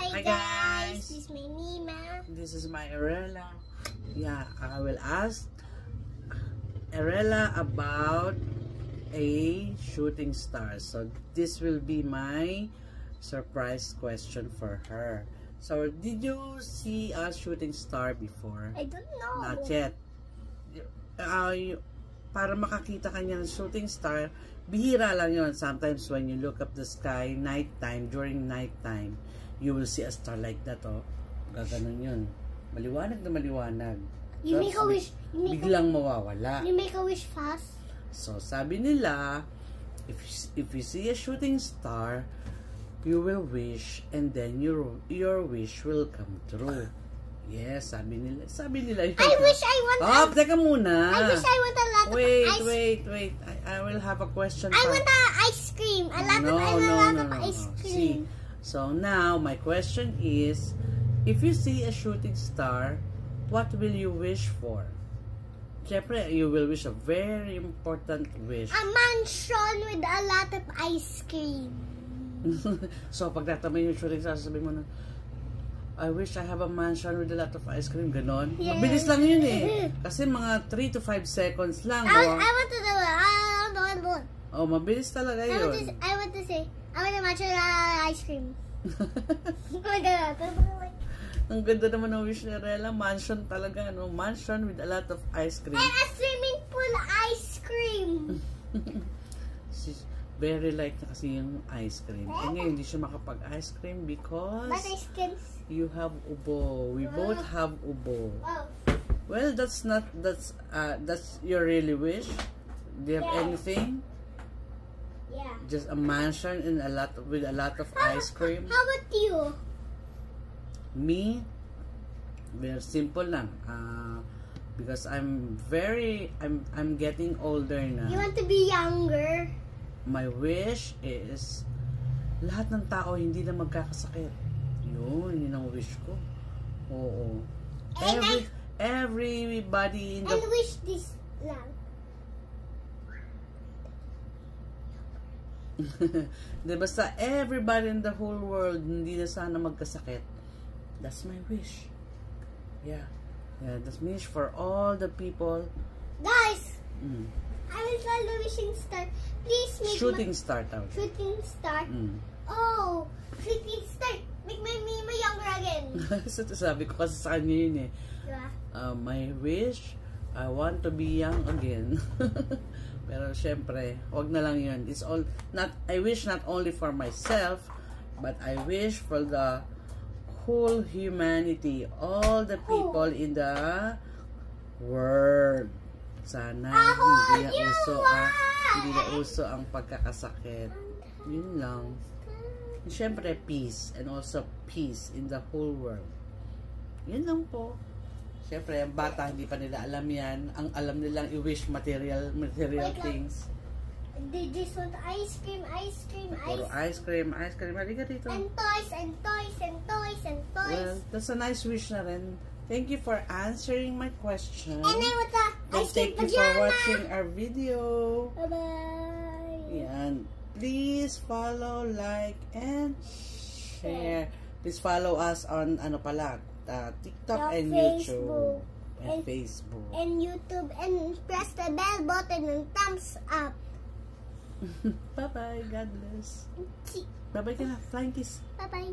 Hi guys, this is my Nima. This is my Arella. Yeah, I will ask Arella about a shooting star. So this will be my surprise question for her. So did you see a shooting star before? I don't know. Not yet. Para makakita ka niya ng shooting star, bihira lang yun. Sometimes when you look up the sky, during nighttime, you will see a star like that, oh. Gaganon yun. Maliwanag na maliwanag. You make a wish. Biglang mawawala. You make a wish fast. So, sabi nila, if you see a shooting star, you will wish, and then your wish will come true. Yes, sabi nila yun. I wish I want. Oh, teka muna. I wish I want a lot of ice. Wait. I will have a question. I want ice cream. A lot of ice cream. See, so now my question is, if you see a shooting star, what will you wish for? Siyempre, you will wish a very important wish. A mansion with a lot of ice cream. So, pag natamay yung shooting star, sabihin mo na, I wish I have a mansion with a lot of ice cream. Ganon. Yes. Mabilis lang yun eh. Kasi mga 3 to 5 seconds lang. I want to do it. I want to. Oh, mabilis talaga yun. I want to say, I want a mansion with ice cream. Oh my God. Ang ganda naman ng wish ni Arella. Mansion talaga, no? Mansion with a lot of ice cream. And a swimming pool ice cream. She's very like na kasi yung ice cream. Eh ngayon, hindi siya makapag-ice cream because But ice creams. You have ubo. We both have ubo. Oh. Well, that's your really wish. Do you have anything? Yeah. Just a mansion and with a lot of ice cream. How about you? Me, very simple lang. Because I'm getting older na. You want to be younger? My wish is lahat ng tao hindi na magkakasakit. Yun ang wish ko. Oo. Everybody in the... And wish this lang. Basta everybody in the whole world hindi na sana magkasakit. That's my wish. Yeah. That's my wish for all the people. Guys! I will tell the wishing star. Please make Shooting star tawag. Shooting star? Oh! Shooting star! Make my Mima younger again. So, sabi ko kasi sa kanya yun eh. Diba? My wish, I want to be young again. Pero syempre, wag na lang yun. I wish not only for myself, but I wish for the whole humanity, all the people in the world. Sana hindi na uso ang pagkakasakit. Yun lang. Siyempre, peace. And also peace in the whole world. Yun lang po. Siyempre, ang bata, hindi pa nila alam yan. Ang alam nilang i-wish material things. They just want ice cream. Puro ice cream. Halika dito. And toys. Well, that's a nice wish na rin. Thank you for answering my question. And I want the ice cream Thank you for watching our video. Bye-bye. Yan. Please follow, like, and share. Please follow us on TikTok and YouTube. And Facebook. And YouTube. And press the bell button and thumbs up. Bye-bye. God bless. Bye-bye ka na. Flying kiss. Bye-bye.